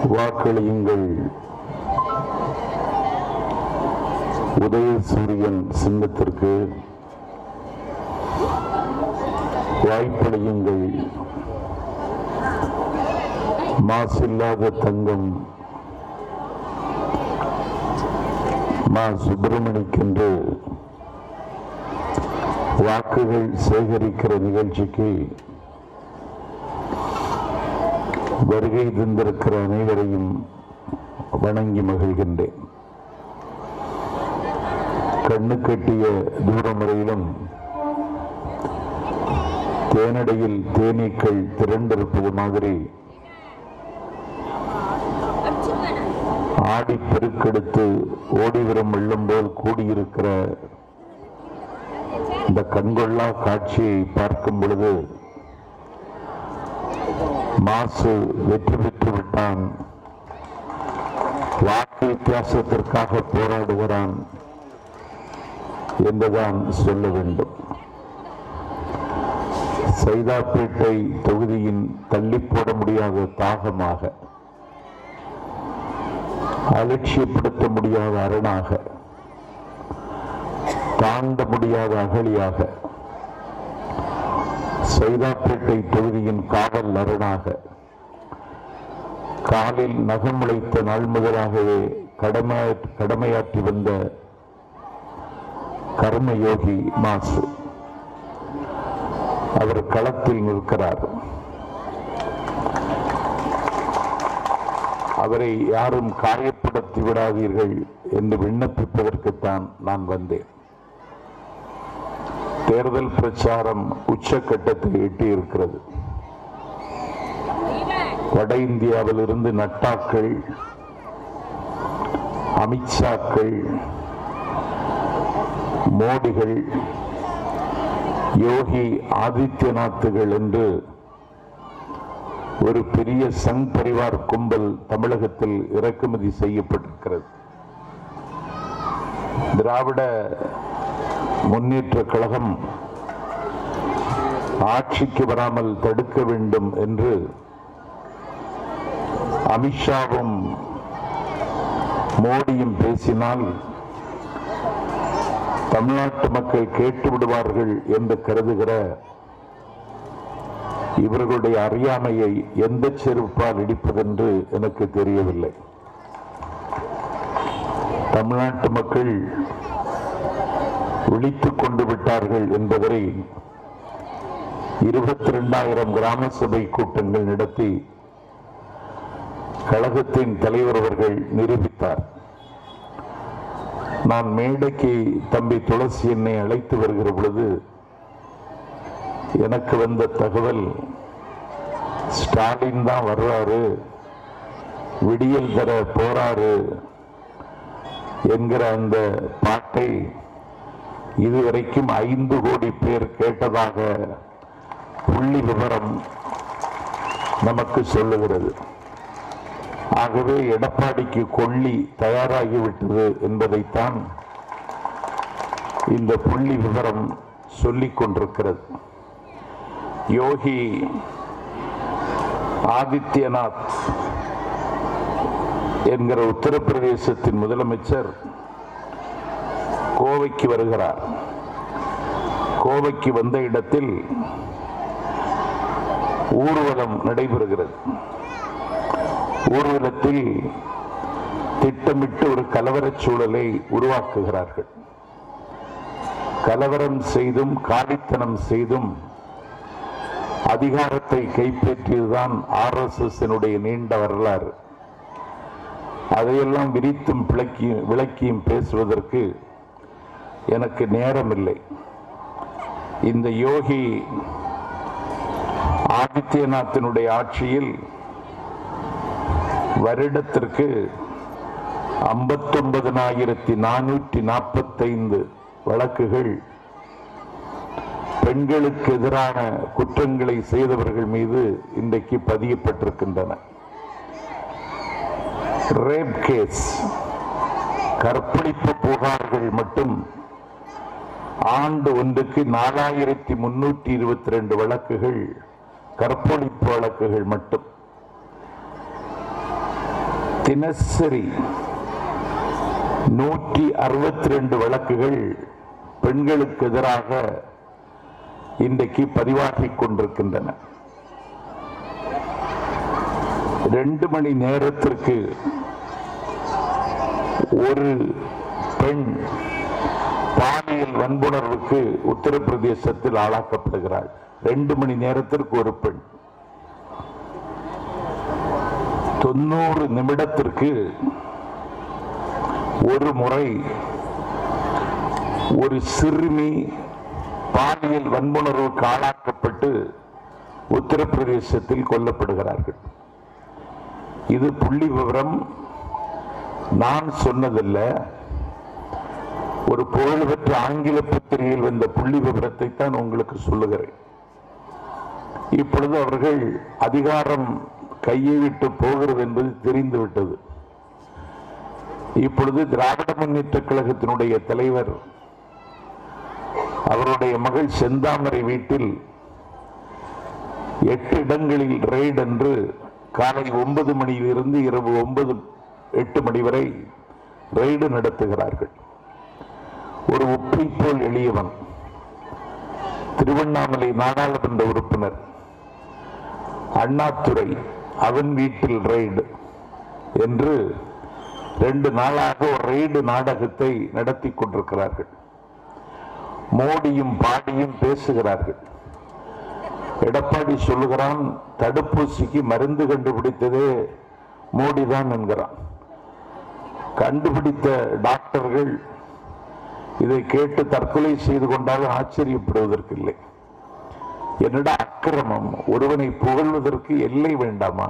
வாக்களியுங்கள். உதயசூரியன் சின்னத்திற்கு வாய்ப்பளியுங்கள். மாசில்லாத தங்கம் மா சுப்பிரமணிக்கென்று வாக்குகள் சேகரிக்கிற நிகழ்ச்சிக்கு வருகை தந்திருக்கிற அனைவரையும் வணங்கி மகிழ்கின்றேன். கண்ணு கட்டிய தூரம் வரையிலும் தேனடையில் தேனீக்கள் திரண்டிருப்பது மாதிரி ஆடி பெருக்கெடுத்து ஓடிவரும் வெள்ளம் போல் கூடியிருக்கிற இந்த கண்கொள்ளா காட்சியை பார்க்கும் பொழுது மாசு வெற்றி பெற்று விட்டான், வாக்கு வித்தியாசத்திற்காக போராடுகிறான் என்றுதான் சொல்ல வேண்டும். சைதாப்பேட்டை தொகுதியின் தள்ளி போட முடியாத தாகமாக, அலட்சியப்படுத்த முடியாத அரணாக, தாண்ட முடியாத அகழியாக, சைதாப்பேட்டை தொகுதியின் காவல் அரணாக, காலில் நகம் முளைத்த நாள் முதலாகவே கடமையாற்றி வந்த கர்மயோகி மாசு அவர் களத்தில் நிற்கிறார். அவரை யாரும் காயப்படுத்தி விடாதீர்கள் என்று விண்ணப்பிப்பதற்குத்தான் நான் வந்தேன். தேர்தல் பிரச்சாரம் உச்சக்கட்டத்தை எட்டியிருக்கிறது. வட இந்தியாவில் இருந்து நட்டாக்கள், அமித்ஷாக்கள், மோடிகள், யோகி ஆதித்யநாத்துகள் என்று ஒரு பெரிய சங் பரிவார் கும்பல் தமிழகத்தில் இறக்குமதி செய்யப்பட்டிருக்கிறது. திராவிட முன்னேற்ற கழகம் ஆட்சிக்கு வராமல் தடுக்க வேண்டும் என்று அமித்ஷாவும் மோடியும் பேசினால் தமிழ்நாட்டு மக்கள் கேட்டு விடுவார்கள் என்று கருதுகிற இவர்களுடைய அறியாமையை எந்த செருப்பால் இடிப்பதென்று எனக்கு தெரியவில்லை. தமிழ்நாட்டு மக்கள் விழித்துக் கொண்டு விட்டார்கள் என்பதை 22,000 கிராம சபை கூட்டங்கள் நடத்தி கழகத்தின் தலைவர் அவர்கள் நிரூபித்தார். நான் மேடைக்கு தம்பி துளசி என்னை அழைத்து வருகிற பொழுது எனக்கு வந்த தகவல், ஸ்டாலின் தான் வர்றாரு, விடியல் தர போறாரு என்கிற அந்த பாட்டை இதுவரைக்கும் 5 கோடி பேர் கேட்டதாக புள்ளி விவரம் நமக்கு சொல்லுகிறது. ஆகவே எடப்பாடிக்கு கொள்ளி தயாராகிவிட்டது என்பதைத்தான் இந்த புள்ளி விவரம் சொல்லிக் கொண்டிருக்கிறது. யோகி ஆதித்யநாத் என்கிற உத்தரப்பிரதேசத்தின் முதலமைச்சர் கோவைக்கு வருகிறார். கோவைக்கு வந்த இடத்தில் ஊர்வலம் நடைபெறுகிறது. ஊர்வலத்தில் திட்டமிட்டு ஒரு கலவரச் சூழலை உருவாக்குகிறார்கள். கலவரம் செய்தும் காலித்தனம் செய்தும் அதிகாரத்தை கைப்பற்றியதுதான் RSS நீண்ட வரலாறு. அதையெல்லாம் விரித்தும் விளக்கியும் பேசுவதற்கு எனக்கு நேரமில்லை. இந்த யோகி ஆதித்யநாத்தினுடைய ஆட்சியில் வருடத்திற்கு 59,445 வழக்குகள் பெண்களுக்கு எதிரான குற்றங்களை செய்தவர்கள் மீது இன்றைக்கு பதியப்பட்டிருக்கின்றன. ரேப் கேஸ், கற்பழிப்பு புகார்கள் மட்டும் ஆண்டு ஒன்றுக்கு 4,322 வழக்குகள், கற்பழிப்பு வழக்குகள் மட்டும். தினசரி 162 வழக்குகள் பெண்களுக்கு எதிராக இன்றைக்கு பதிவாகிக் கொண்டிருக்கின்றன. 2 மணி நேரத்திற்கு ஒரு பெண் பாலியல் வன்புணர்வுக்கு உத்தரப்பிரதேசத்தில் ஆளாக்கப்படுகிறாள். 2 மணி நேரத்திற்கு ஒரு பெண். 90 நிமிடத்திற்கு ஒரு முறை ஒரு சிறுமி பாலியல் வன்புணர்வுக்கு ஆளாக்கப்பட்டு உத்தரப்பிரதேசத்தில் கொல்லப்படுகிறார்கள். இது புள்ளி விவரம், நான் சொன்னதல்ல. ஒரு புகழ்பெற்ற ஆங்கில பத்திரிகையில் வந்த புள்ளி விவரத்தை தான் உங்களுக்கு சொல்லுகிறேன். இப்பொழுது அவர்கள் அதிகாரம் கையை விட்டு போகிறது என்பது தெரிந்துவிட்டது. இப்பொழுது திராவிட முன்னேற்ற கழகத்தினுடைய தலைவர் அவருடைய மகள் செந்தாமரை வீட்டில் 8 இடங்களில் ரெய்ட் என்று காலை 9 மணியிலிருந்து இரவு 8 மணி வரை ரெய்டு நடத்துகிறார்கள். ஒரு உப்பை போல் எளியவன், திருவண்ணாமலை நாடாளுமன்ற உறுப்பினர் அண்ணாதுரை, அவன் வீட்டில் ரெய்டு என்று 2 நாளாக ஒரு ரெய்டு நாடகத்தை நடத்தி கொண்டிருக்கிறார்கள். மோடியும் பாடியும் பேசுகிறார்கள். எடப்பாடி சொல்லுகிறான், தடுப்பூசிக்கு மருந்து கண்டுபிடித்ததே மோடி தான் என்கிறான். கண்டுபிடித்த டாக்டர்கள் இதை கேட்டு தற்கொலை செய்து கொண்டாலும் ஆச்சரியப்படுவதற்கு இல்லை. என்னடா அக்கிரமம்! ஒருவனை புகழ்வதற்கு எல்லை வேண்டாமா?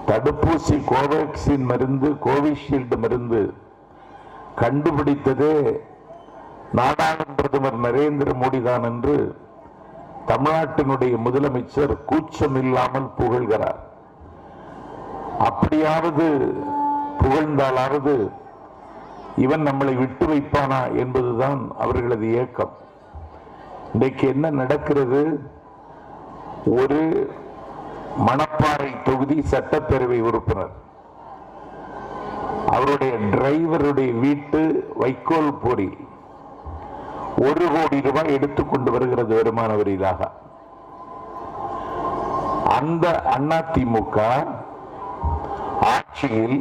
தடுப்பூசி கோவேக்சின் மருந்து, கோவிஷீல்டு மருந்து கண்டுபிடித்ததே நாடாளுமன்ற பிரதமர் நரேந்திர மோடி தான் என்று தமிழ்நாட்டினுடைய முதலமைச்சர் கூச்சம் இல்லாமல் புகழ்கிறார். அப்படியாவது புகழ்ந்தாலாவது இவன் நம்மளை விட்டு வைப்பானா என்பதுதான் அவர்களது ஏக்கம். இன்றைக்கு என்ன நடக்கிறது? ஒரு மணப்பாறை தொகுதி சட்டப்பேரவை உறுப்பினர் அவருடைய டிரைவருடைய வீட்டு வைக்கோல் போரி 1 கோடி ரூபாய் எடுத்துக்கொண்டு வருகிறது வருமான வரியாக. அந்த அதிமுக ஆட்சியில்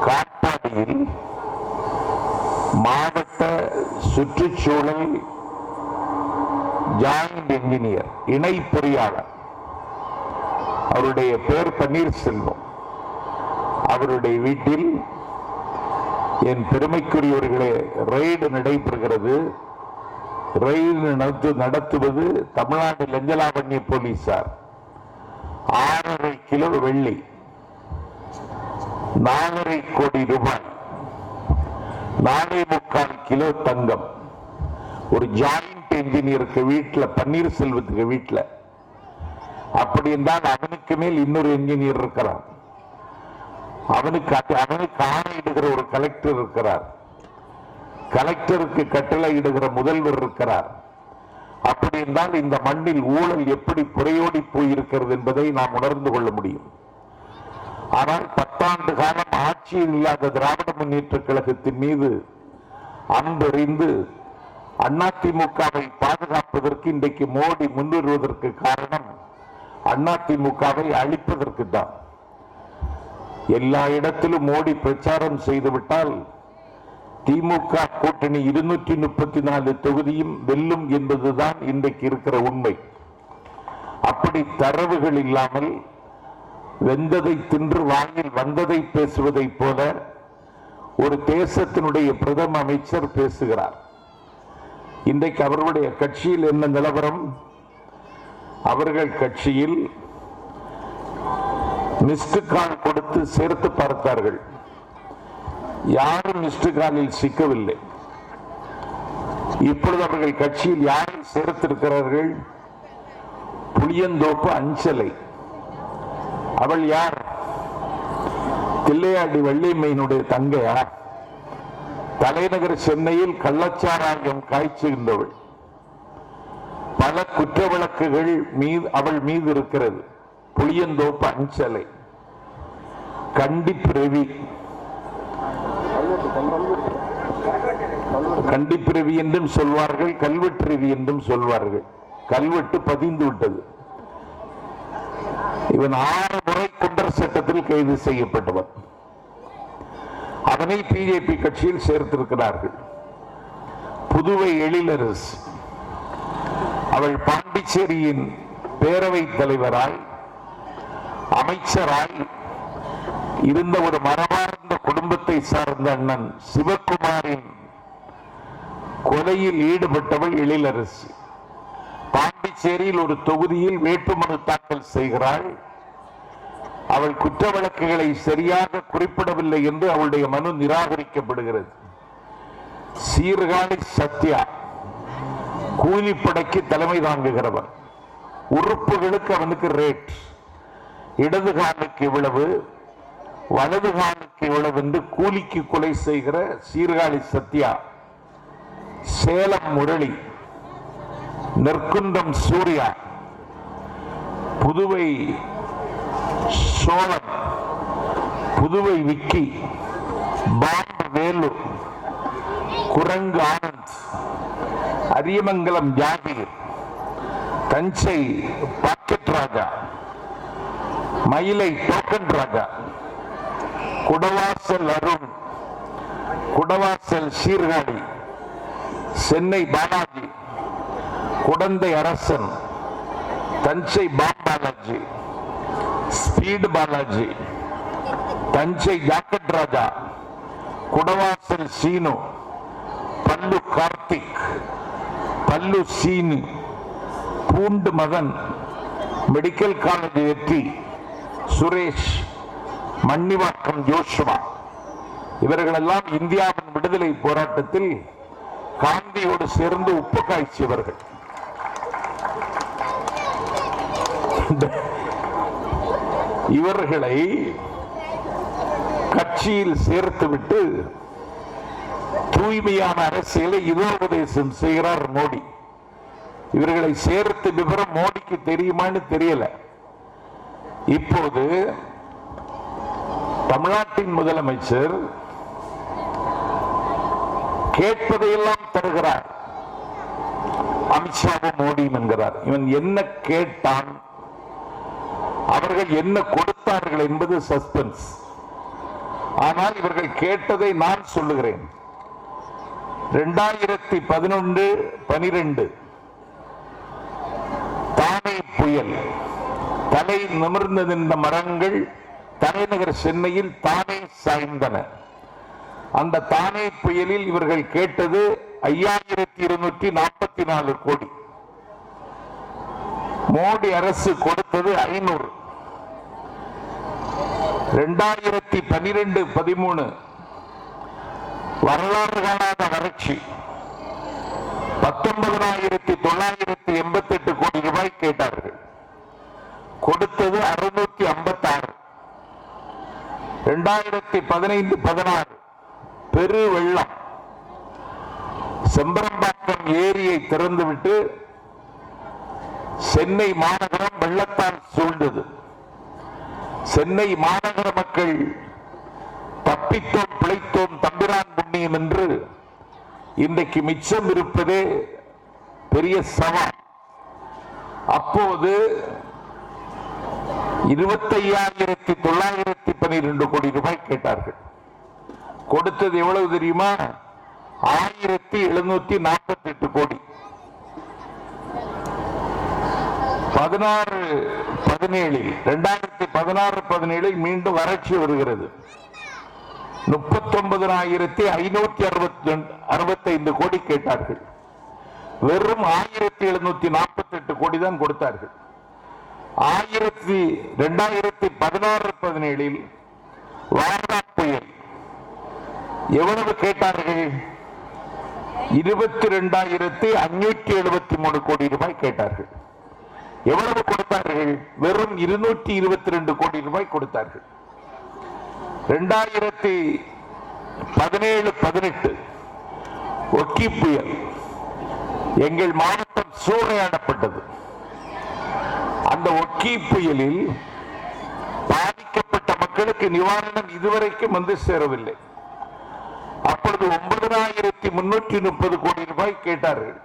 காட்பாடியில் மாவட்ட சுற்றுச்சூழல் ஜாயிண்ட் என்ஜினியர், இணை பொறியாளர், அவருடைய பெயர் பன்னீர்செல்வம், அவருடைய வீட்டில் என் பெருமைக்குரியவர்களே ரெய்டு நடைபெறுகிறது. ரெய்டு நடத்துவது தமிழ்நாடு லஞ்சலாவண்ய போலீசார். 6.5 கிலோ வெள்ளி, 4.5 கோடி ரூபாய், 4.25 கிலோ தங்கம். ஒரு ஜாயிண்ட் என்ஜினியருக்கு வீட்டில், பன்னீர்செல்வத்துக்கு வீட்டில். அப்படி என்றால் அவனுக்கு மேல் இன்னொரு என்ஜினியர் இருக்கிறார். அவனுக்கு ஆணையிடுகிற ஒரு கலெக்டர் இருக்கிறார். கலெக்டருக்கு கட்டளை இடுகிற முதல்வர் இருக்கிறார். அப்படி என்றால் இந்த மண்ணில் ஊழல் எப்படி புரையோடி போயிருக்கிறது என்பதை நாம் உணர்ந்து கொள்ள முடியும். ஆனால் 10 ஆண்டு காலம் ஆட்சியில் இல்லாத திராவிட முன்னேற்ற கழகத்தின் மீது அன்பறிந்து அதிமுகவை பாதுகாப்பதற்கு இன்றைக்கு மோடி முன்வருவதற்கு காரணம் அதிமுகவை அழிப்பதற்கு தான். எல்லா இடத்திலும் மோடி பிரச்சாரம் செய்துவிட்டால் திமுக கூட்டணி 234 தொகுதியும் வெல்லும் என்பதுதான் இன்றைக்கு இருக்கிற உண்மை. அப்படி தரவுகள் இல்லாமல் வெந்ததை தின்று வாயில் வந்ததை பேசுவதை போல ஒரு தேசத்தினுடைய பிரதம அமைச்சர் பேசுகிறார். இன்றைக்கு அவர்களுடைய கட்சியில் என்ன நிலவரம்? அவர்கள் கட்சியில் மிஸ்டு கால் கொடுத்து சேர்த்து பார்த்தார்கள். யாரும் மிஸ்டு காலில் சிக்கவில்லை. இப்பொழுது அவர்கள் கட்சியில் யாரை சேர்த்திருக்கிறார்கள்? புளியந்தோப்பு அஞ்சலை. அவள் யார்? தில்லையாடி வள்ளியம்மையினுடைய தங்கையா? தலைநகர் சென்னையில் கள்ளச்சாராயம் காய்ச்சுகின்றவள். பல குற்ற வழக்குகள் அவள் மீது இருக்கிறது. புளியந்தோப்பு அஞ்சலை. கண்டிப்பு ரவி, கண்டிப்பு ரவி என்றும் சொல்வார்கள், கல்வெட்டு ரவி என்றும் சொல்வார்கள். கல்வெட்டு பதிந்து விட்டது. இவன் 6 முறை குண்டர் சட்டத்தில் கைது செய்யப்பட்டவன். அவனை பிஜேபி கட்சியில் சேர்த்திருக்கிறார்கள். புதுவை எழிலரசு, அவள் பாண்டிச்சேரியின் பேரவைத் தலைவராய் அமைச்சராய் இருந்த ஒரு மரபார்ந்த குடும்பத்தை சார்ந்த அண்ணன் சிவகுமாரின் கொலையில் ஈடுபட்டவள் எழிலரசு. பாண்டிச்சேரியில் ஒரு தொகுதியில் வேட்புமனு தாக்கல் செய்கிறாள். அவள் குற்ற வழக்குகளை சரியாக குறிப்பிடவில்லை என்று அவளுடைய மனு நிராகரிக்கப்படுகிறது. சீர்காழி சத்யா கூலிப்படைக்கு தலைமை தாங்குகிறவன். உறுப்புகளுக்கு அவனுக்கு ரேட், இடது காலுக்கு இவ்வளவு, வலது காலுக்கு இவ்வளவு என்று கூலிக்கு கொலை செய்கிற சீர்காழி சத்யா, சேலம் முரளி, நெற்குன்றம் சூர்யா, புதுவை சோழன், புதுவை விக்கி, பாம்பு வேலு, குரங்கு ஆனந்த், அரியமங்கலம் ஜாகீர், தஞ்சை பாக்கெட் ராஜா, மயிலை டோக்கன் ராஜா, குடவாசல் அருண், குடவாசல் சீர்காழி, சென்னை பாலாஜி, குடந்தை அரசன், தஞ்சை பாலாஜி, ஸ்பீடு பாலாஜி, தஞ்சை ஜாக்கெட் ராஜா, குடவாசல் சீனு, பல்லு கார்த்திக், பல்லு சீனு, பூண்டு மகன், மெடிக்கல் காலேஜ் வெற்றி சுரேஷ், மன்னிவாக்கம் ஜோஷுவா, இவர்களெல்லாம் இந்தியாவின் விடுதலை போராட்டத்தில் காந்தியோடு சேர்ந்து உப்பு காய்ச்சியவர்கள். இவர்களை கட்சியில் சேர்த்துவிட்டு தூய்மையான அரசியலை இதோபதேசம் செய்கிறார் மோடி. இவர்களை சேர்த்து விவரம் மோடிக்கு தெரியுமான்னு தெரியல. இப்போது தமிழ்நாட்டின் முதலமைச்சர் கேட்பதையெல்லாம் தருகிறார். அமித்ஷாவும் மோடியும் என்கிறார். இவன் என்ன கேட்டான், அவர்கள் என்ன கொடுத்தார்கள் என்பது சஸ்பென்ஸ். ஆனால் இவர்கள் கேட்டதை நான் சொல்லுகிறேன். 2011-12 தானே புயல், தலை நிமிர்ந்த மரங்கள் தலைநகர் சென்னையில் தானே சாய்ந்தன. அந்த தானே புயலில் இவர்கள் கேட்டது 5244 கோடி. மோடி அரசு கொடுத்தது 500. 2012-13 வரலாறு காணாத வறட்சி, 19,988 கோடி ரூபாய் கேட்டார்கள். கொடுத்தது 656. 2015-16 பெரு வெள்ளம், செம்பரம்பாக்கம் ஏரியை திறந்துவிட்டு சென்னை மாநகரம் வெள்ளத்தால் சூழ்ந்தது. சென்னை மாநகர மக்கள் தப்பித்தோம் பிழைத்தோம் தம்பிரான் புண்ணியம் என்று இன்றைக்கு மிச்சம் இருப்பதே பெரிய சவால். அப்போது 25,912 கோடி ரூபாய் கேட்டார்கள். கொடுத்தது எவ்வளவு தெரியுமா? 1748 கோடி. 2016-17 மீண்டும் வறட்சி வருகிறது. 39,565 கோடி கேட்டார்கள். வெறும் 1748 கோடி தான் கொடுத்தார்கள். 2016-17 வார்தா புயல் எவ்வளவு கேட்டார்கள்? 22,573 கோடி ரூபாய் கேட்டார்கள். எவ்வளவு கொடுத்தார்கள்? வெறும் 222 கோடி ரூபாய் கொடுத்தார்கள். 2017-18 ஒக்கி புயல் எங்கள் மாவட்டம் சூறையாடப்பட்டது. அந்த ஒக்கி புயலில் பாதிக்கப்பட்ட மக்கள் மக்களுக்கு நிவாரணம் இதுவரைக்கும் வந்து சேரவில்லை. அப்பொழுது 9330 கோடி ரூபாய் கேட்டார்கள்.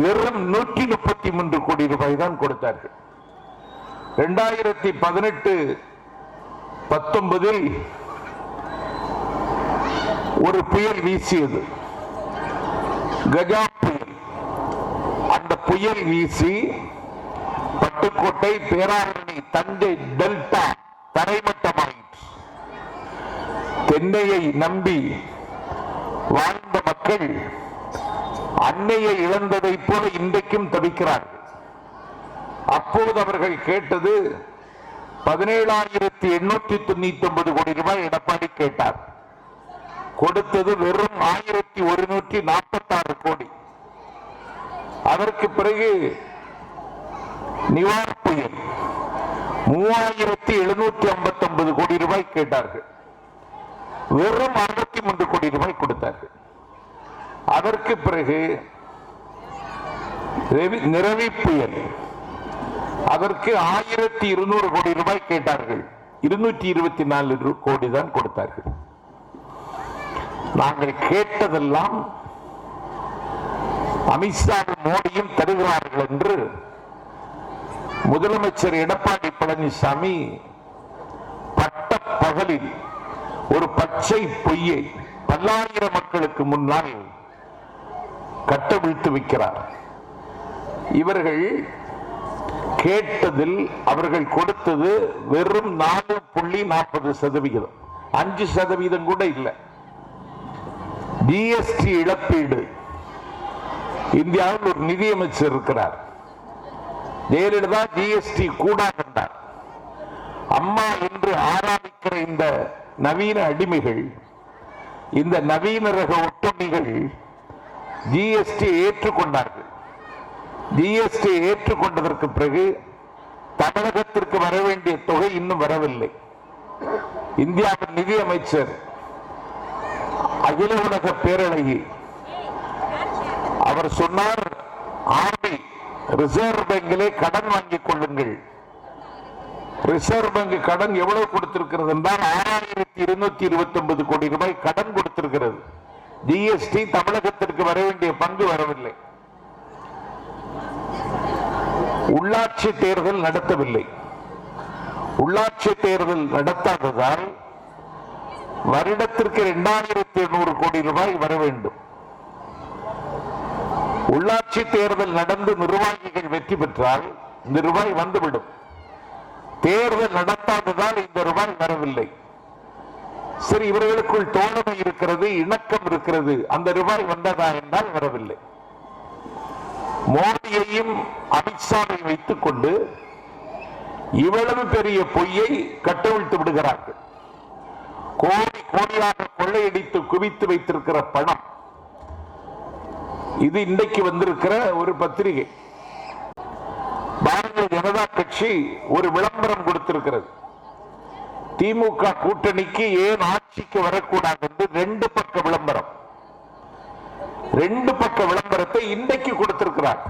வெறும் 133 கோடி ரூபாய் தான் கொடுத்தார்கள். 2018-19 ஒரு புயல் வீசியது, கஜா புயல். அந்த புயல் வீசி பட்டுக்கோட்டை, பேராவூரணி, தஞ்சை டெல்டா தரைமட்டமாயிற்று. தென்னையை நம்பி வாழ்ந்த மக்கள் அன்னையை இழந்ததை போல இன்றைக்கும் தவிக்கிறார்கள். அப்போது அவர்கள் கேட்டது 17,899 கோடி ரூபாய் எடப்பாடி கேட்டார். கொடுத்தது வெறும் 1,146 கோடி. அதற்கு பிறகு நிவார் புயல் 3,759 கோடி ரூபாய் கேட்டார்கள். வெறும் 63 கோடி ரூபாய் கொடுத்தார்கள். அதற்கு பிறகு நிரவி புயல், அதற்கு 1,200 கோடி ரூபாய் கேட்டார்கள். 224 கோடி தான் கொடுத்தார்கள். நாங்கள் கேட்டதெல்லாம் அமித்ஷாவும் மோடியும் தருகிறார்கள் என்று முதலமைச்சர் எடப்பாடி பழனிசாமி பட்ட பகலில் ஒரு பச்சை பொய்யை பல்லாயிரம் மக்களுக்கு முன்னால் கட்டவிழ்த்து வைக்கிறார். இவர்கள் கேட்டதில் அவர்கள் கொடுத்தது வெறும் 4.40%, 5% கூட இல்லை. ஜிஎஸ்டி இழப்பீடு. இந்தியாவில் ஒரு நிதியமைச்சர் இருக்கிறார், ஜெயலலிதா ஜிஎஸ்டி கூடாது. அம்மா என்று ஆராதிக்கிற இந்த நவீன அடிமைகள், இந்த நவீன ரக ஒட்டுண்ணிகள் ஜிஎஸ்டி ஏற்றுக்கொண்டார்கள். ஜிஎஸ்டி ஏற்றுக்கொண்டதற்கு பிறகு தமிழகத்திற்கு வர வேண்டிய தொகை இன்னும் வரவில்லை. இந்தியாவின் நிதியமைச்சர் அகில உலக பேரழகி அவர் சொன்னார், ஆர்பி ரிசர்வ் பேங்கிலே கடன் வாங்கிக் கொள்ளுங்கள். ரிசர்வ் பேங்க் கடன் எவ்வளவு கொடுத்திருக்கிறது என்றால் 6,229 கோடி ரூபாய் கடன் கொடுத்திருக்கிறது. ஜிஎஸ்டி தமிழகத்திற்கு வர வேண்டிய பங்கு வரவில்லை. உள்ளாட்சி தேர்தல் நடத்தவில்லை. உள்ளாட்சி தேர்தல் நடத்தாததால் வருடத்திற்கு 2,800 கோடி ரூபாய் வர வேண்டும். உள்ளாட்சி தேர்தல் நடந்து நிர்வாகிகள் வெற்றி பெற்றால் இந்த ரூபாய் வந்துவிடும். தேர்தல் நடத்தாததால் இந்த ரூபாய் வரவில்லை. சரி, இவர்களுக்குள் தோழமை இருக்கிறது, இணக்கம் இருக்கிறது, அந்த ரூபாய் வந்ததா என்றால் வரவில்லை. மோடியையும் அமித்ஷாவை வைத்துக் கொண்டு இவ்வளவு பெரிய பொய்யை கட்டவிழ்த்து விடுகிறார்கள். கோடி கோடியாக கொள்ளையடித்து குவித்து வைத்திருக்கிற பணம் இது. இன்றைக்கு வந்திருக்கிற ஒரு பத்திரிகை, பாரதிய ஜனதா கட்சி ஒரு விளம்பரம் கொடுத்திருக்கிறது. திமுக கூட்டணிக்கு ஏன் ஆட்சிக்கு வரக்கூடாது என்று 2 பக்க விளம்பரம். 2 பக்க விளம்பரத்தை இன்றைக்கு கொடுத்திருக்கிறார்.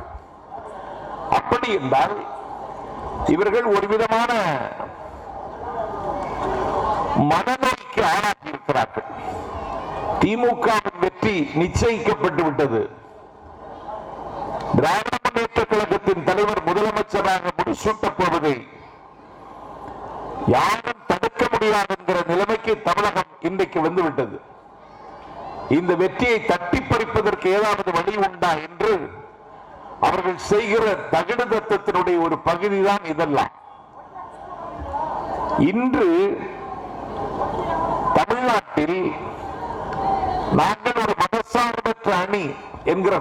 அப்படி என்றால் இவர்கள் ஒரு விதமான மனநோய்க்கு ஆளாகி இருக்கிறார்கள். திமுகவின் வெற்றி நிச்சயிக்கப்பட்டு விட்டது. திராவிட முன்னேற்ற கழகத்தின் தலைவர் முதலமைச்சராக முடிசூட்டப் போவதை யாரும் தடுக்க முடியாது என்கிற நிலைமைக்கு தமிழகம் இன்றைக்கு வந்துவிட்டது. இந்த வெற்றியை தட்டி பறிப்பதற்கு ஏதாவது வழி உண்டா என்று அவர்கள் செய்கிற தகுடு தத்தத்தினுடைய ஒரு பகுதிதான் இதெல்லாம். இன்று தமிழ்நாட்டில் நாங்கள் ஒரு மதசார்பற்ற அணி என்கிற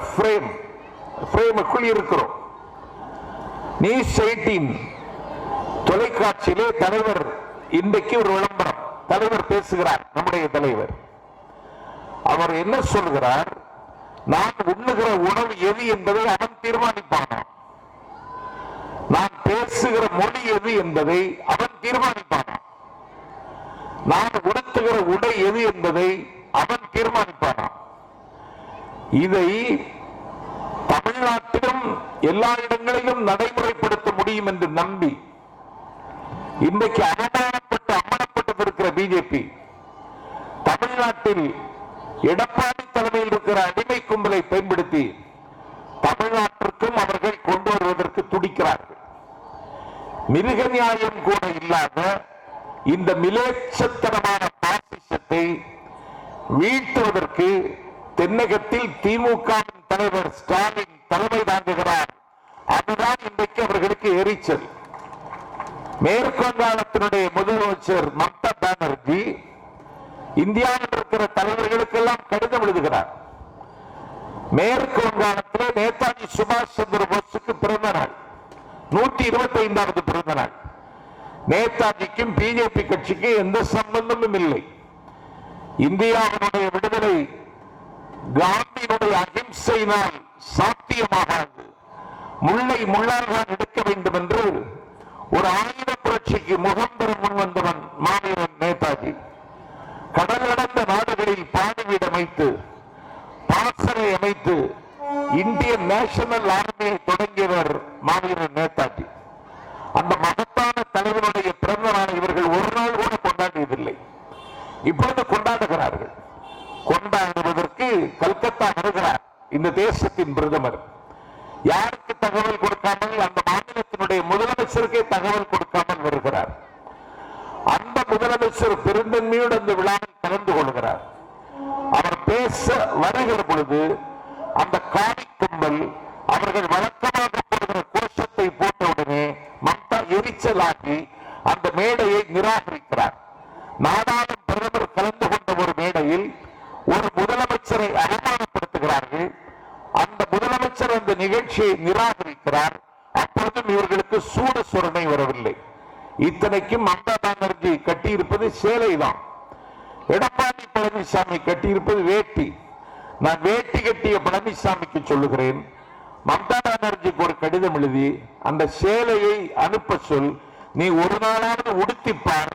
ஃப்ரேமுக்குள் இருக்கிறோம். நியூஸ் 18 தொலைக்காட்சியிலே தலைவர் இன்றைக்கு ஒரு விளம்பரம், தலைவர் பேசுகிறார். நம்முடைய தலைவர் அவர் என்ன சொல்கிறார்? நான் உண்ணுகிற உணவு எது என்பதை அவன் தீர்மானிப்பானா, நான் பேசுகிற மொழி எது என்பதை அவன் தீர்மானிப்பானா, நான் உடுத்துகிற உடை எது என்பதை அவன் தீர்மானிப்பானா. இதை தமிழ்நாட்டிலும் எல்லா இடங்களிலும் நடைமுறைப்படுத்த முடியும் என்று நம்பி இன்றைக்கு அவமானப்பட்டு கொடுத்திருக்கிற பிஜேபி தமிழ்நாட்டில் எடப்பாடி தலைமையில் இருக்கிற அடிமை கும்பலை பயன்படுத்தி தமிழ்நாட்டிற்கும் அவர்கள் கொண்டு வருவதற்கு துடிக்கிறார்கள். மிருக நியாயம் கூட இல்லாத இந்த மிலேச்சத்தனமான பாசிசத்தை வீழ்த்துவதற்கு தென்னகத்தில் திமுக தலைவர் ஸ்டாலின் தலைமை தாங்குகிறார். அதுதான் இன்றைக்கு அவர்களுக்கு எரிச்சல். மேற்கு வங்காளத்தினுடைய முதலமைச்சர் மம்தா பானர்ஜி இந்தியாவில் இருக்கிற தலைவர்களுக்கெல்லாம் கடிதம் எழுதுகிறார். மேற்கு வங்காளத்தில் நேதாஜி சுபாஷ் சந்திர போஸுக்கு பிறந்த நாள், 125வது பிறந்த நாள். நேதாஜிக்கும் பிஜேபி கட்சிக்கு எந்த சம்பந்தமும் இல்லை. இந்தியாவினுடைய விடுதலை காந்தியினுடைய அகிம்சையினால் சாத்தியமாகாது. முல்லை முள்ளாக எடுக்க வேண்டும் என்று ஒரு ஆயுத புரட்சிக்கு முகம் பெற முன்வந்தவன் மாவீரன் நேதாஜி. கடல் கடந்த நாடுகளில் பாடுவீடு அமைத்து பாசறை அமைத்து இந்தியன் நேஷனல் ஆர்மியை தொடங்கியவர் மாவீரன் நேதாஜி. அந்த மகத்தான தலைவனுடைய பிறந்த நாளை இவர்கள் ஒரு நாள் கூட கொண்டாடியதில்லை. இப்பொழுது கொண்டாடுகிறார்கள். கொண்டாடுவதற்கு கல்கத்தா வருகிறார் இந்த தேசத்தின் பிரதமர். யாருக்கு தகவல் கொடுக்காமல், அந்த மாநிலத்தினுடைய முதலமைச்சருக்கே தகவல் கொடுக்காமல் வருகிறார். அந்த முதலமைச்சர் பெருந்தன்மையோடு அந்த விழாவில் கலந்து கொள்கிறார். அவர் பேச வருகிற பொழுது அந்த காவி கும்பல் அவர்கள் வழக்கமாக போடுகிற கோஷத்தை போட்டவுடனே மம்தா எரிச்சலாகி அந்த மேடையை நிராகரிக்கிறார். நாடாளும் பிரதமர் கலந்து கொண்ட ஒரு மேடையில் ஒரு முதலமைச்சரை அவமானப்படுத்துகிறார்கள். அந்த முதலமைச்சர் அந்த நிகழ்ச்சியை நிராகரிக்கிறார். அப்பொழுதும் இவர்களுக்கு சூடு சுரணை வரவில்லை. இத்தனைக்கும் மம்தா பானர்ஜி கட்டியிருப்பது சேலைதான், எடப்பாடி பழனிசாமி கட்டியிருப்பது வேட்டி. நான் வேட்டி கட்டிய பழனிசாமிக்கு சொல்லுகிறேன், மம்தா பானர்ஜிக்கு ஒரு கடிதம் எழுதி அந்த சேலையை அனுப்ப சொல், நீ ஒரு நாளாவது உடுத்திப்பார்,